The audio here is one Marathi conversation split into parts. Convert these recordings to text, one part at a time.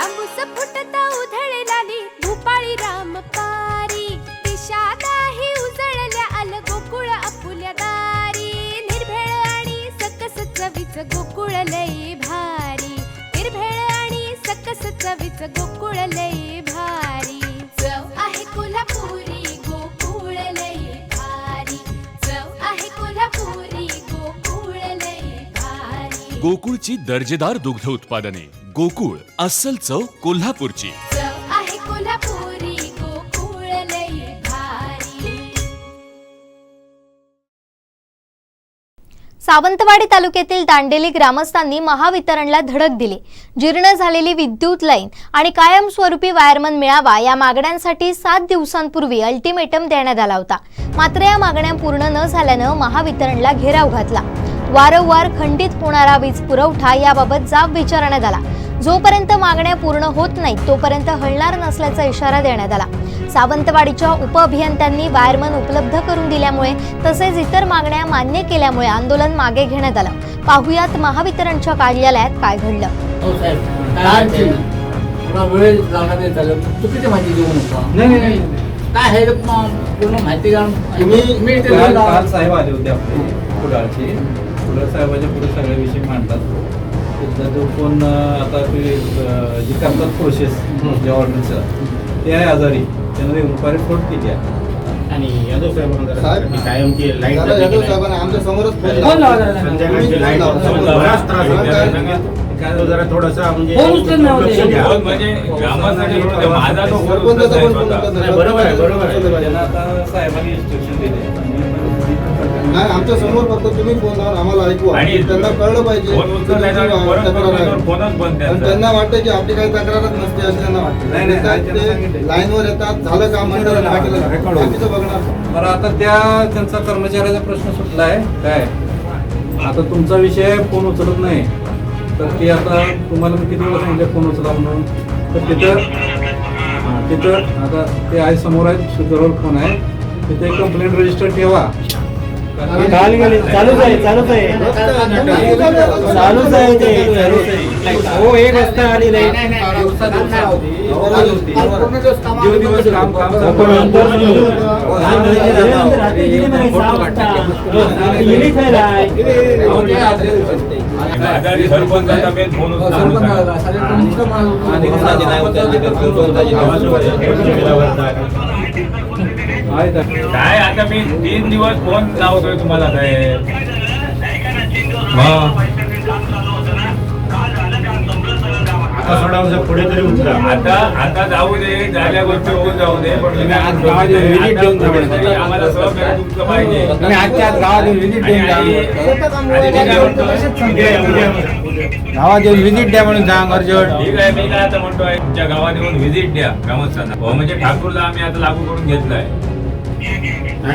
तांबूस फुटता उधळलाली भूपाळी रामपारी दिशा नाही उजळल्या आल गोकुळ आपुल्या दारी निर्भेळ आणि सकस चवीच गोकुळ लई भारी निर्भेळ आणि सकस चवीच गोकुळ लई भारी चव आहे कोल्हापुरी गोकुळ लई भारी चव आहे कोल्हापुरी गोकुळ लई भारी गोकुळची दर्जेदार दुग्ध उत्पादने गोकुळ अस्सल चव कोल्हापूरची चव आहे कोल्हापुरी गोकुळ लई भारी. सावंतवाडी तालुक्यातील दांडेली ग्रामस्थांनी महावितरणला धडक दिली. जीर्ण झालेली विद्युत लाईन आणि कायमस्वरूपी वायरमन मिळावा या मागण्यांसाठी 7 दिवसांपूर्वी अल्टिमेटम देण्यात आला होता. मात्र या मागण्या पूर्ण न झाल्यानं महावितरणला घेराव घातला. वारंवार खंडित होणारा वीज पुरवठा याबाबत जाब विचारण्यात आला. जोपर्यंत मागण्या पूर्ण होत नाहीत तोपर्यंत हलणार नसल्याचा इशारा देण्यात आला. सावंतवाडीच्या उपअभियंत्यांनी वायरमन उपलब्ध करून दिल्यामुळे तसेच इतर मागण्या मान्य केल्यामुळे आंदोलन मागे घेण्यात आलं. पाहुयात महावितरणच्या कार्यालयात काय घडलं. चुकीची माहिती देऊ नका. नाही काय आहे पूर्ण माहिती काल साहेब आले होते आपले कुडाळचे. कुडाळ साहेबाच्या पुढे सगळे विषय मांडतात. तिथला जो कोण आता ते जे करतात प्रोसेस ज्या ऑर्डरचा ते आहे आजारी त्यांना दुपारी फोड केली आहे. आणि यादव साहेबांना कायमची लाईट आमच्या समोरच संध्याकाळची लाईट बराच त्रास होतो. जरा थोडासा म्हणजे बरोबर आहे. त्यांना आता साहेबांनी इन्स्ट्रक्शन दिले. नाही आमच्या समोर फक्त तुम्ही फोन लावून आम्हाला ऐकू त्यांना कळलं पाहिजे. त्यांना वाटतं की आपली काही तक्रारच नसते असं त्यांना वाटतं. लाईनवर येतात झालं काम बाकीचं बघणार. बरं आता त्यांचा कर्मचाऱ्याचा प्रश्न सुटला आहे. काय आता तुमचा विषय फोन उचलत नाही तर ते आता तुम्हाला मी किती वेळा सांगितलं फोन उचला म्हणून. तर तिथं आता ते आहे समोर आहेत शुद्धरोड फोन आहे तिथे कंप्लेंट रजिस्टर ठेवा. चालूच आहे हो. एक वाजता आली नाही दिवस काम काय आता मी 3 दिवस फोन लावतोय तुम्हाला साहेब. पुढे तरी उतरा. आता जाऊ दे झाल्या गोष्टी होऊन जाऊ दे पण आम्हाला सहकार्य तुमचं पाहिजे. गावात येऊन व्हिजिट द्या म्हणून सांग अर्जंट. ठीक आहे मी काय आता म्हणतोय तुमच्या गावात येऊन व्हिजिट द्या ग्रामस्थांना. म्हणजे ठाकूरला आम्ही आता लागू करून घेतलाय.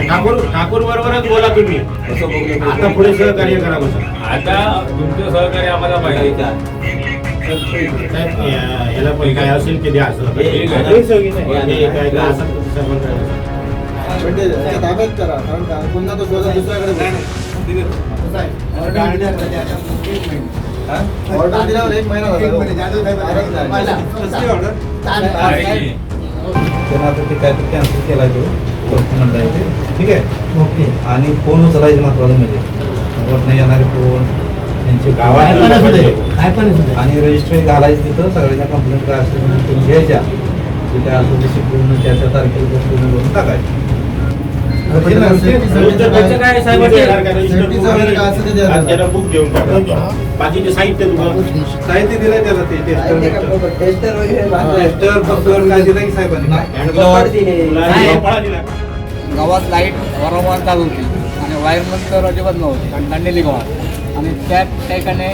ठाकूर बरोबरच बोला तुम्ही. आता पुढे सहकार्य करा. आता तुमचं सहकार्य आम्हाला पाहिजे. याला पण काय असेल ते द्या. ताब्यात करा कारण पुन्हा तो दुसऱ्याकडे ऑर्डर दिल्यावर 1 महिना त्यांना आता ते काय कॅन्सल केला तो ठीक आहे. आणि फोन उचलायचे महत्वाचं म्हणजे वरनं येणारे फोन त्यांचे गावात आणि रजिस्ट्री घालायचं तिथं सगळ्यांच्या कंप्लेंट काय असेल घ्यायच्या तिथे असं पूर्ण त्याच्या तारखेला पूर्ण टाकायचं. साहित्य दिलंय त्याला ते टेस्टर काय दिलं की साहेबांनी गावात लाईट वारंवार चालू होती आणि वायरमन तर अजिबात नव्हती आणि दांडेली गावात. आणि त्या ठिकाणी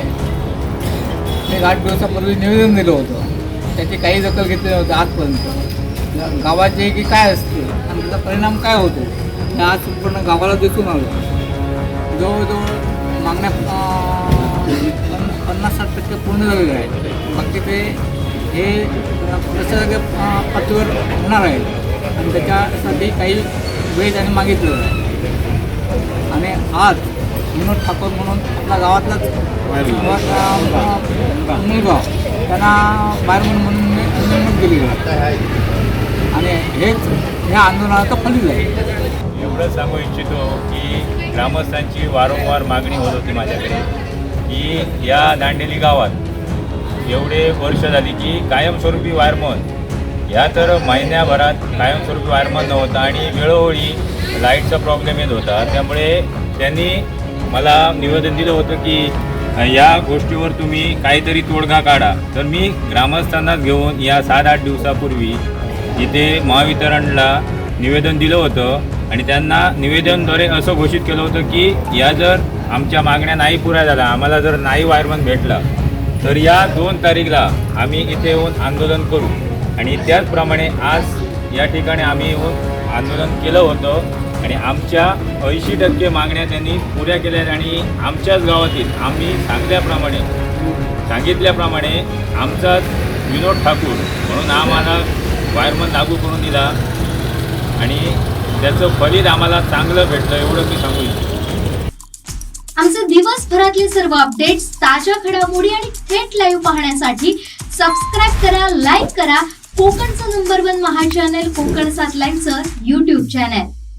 एक 8 दिवसापूर्वी निवेदन दिलं होतं. त्याची काही दखल घेतली नव्हती आजपर्यंत. गावाचे की काय असते आणि त्याचा परिणाम काय होतो हे आज संपूर्ण गावाला दिसून आलं. जवळजवळ मागण्या 50-60% पूर्ण झालेल्या आहेत. बाकी ते हे प्रशासकीय पातळीवर होणार आहेत आणि त्याच्यासाठी काही वेळ त्यांनी मागितलेलं आहे. आणि आज विनोद ठाकूर म्हणून आपल्या गावातलाच मुलगा त्यांना वायरमन म्हणून मी नेमणूक केली आणि हेच ह्या आंदोलनाचं फलित आहे. एवढं सांगू इच्छितो की ग्रामस्थांची वारंवार मागणी होत होती माझ्याकडे की या दांडेली गावात एवढे वर्ष झाली की कायमस्वरूपी वायरमन ह्या तर महिन्याभरात कायमस्वरूपी वायरमन नव्हता आणि वेळोवेळी लाईटचा प्रॉब्लेम येत होता. त्यामुळे त्यांनी मला निवेदन दिलं होतं की या गोष्टीवर तुम्ही काहीतरी तोडगा काढा. तर मी ग्रामस्थांनाच घेऊन या 7-8 दिवसापूर्वी इथे महावितरणला निवेदन दिलं होतं आणि त्यांना निवेदनद्वारे असं घोषित केलं होतं की या जर आमच्या मागण्या नाही पुऱ्या झाल्या, आम्हाला जर नाही वायरमन भेटला तर या 2 तारीखला आम्ही इथे येऊन आंदोलन करू. आणि त्याचप्रमाणे आज या ठिकाणी आम्ही येऊन आंदोलन केलं होतं आणि आमच्या 80% मागण्या त्यांनी पुऱ्या केल्या आणि आमच्याच गावातील आम्ही सांगितल्याप्रमाणे आमचाच विनोद ठाकूर म्हणून आम्हाला वायरमन लागू करून दिला आणि त्याचं फलित आम्हाला चांगलं भेटलं एवढं मी सांगू इच्छितो. आमचे दिवसभरातले सर्व अपडेट्स, ताज्या घडामोडी आणि थेट लाईव्ह पाहण्यासाठी सबस्क्राईब करा, लाईक करा कोकणचं नंबर 1 महा चॅनल कोकण 7 लाईनचं YouTube चॅनल.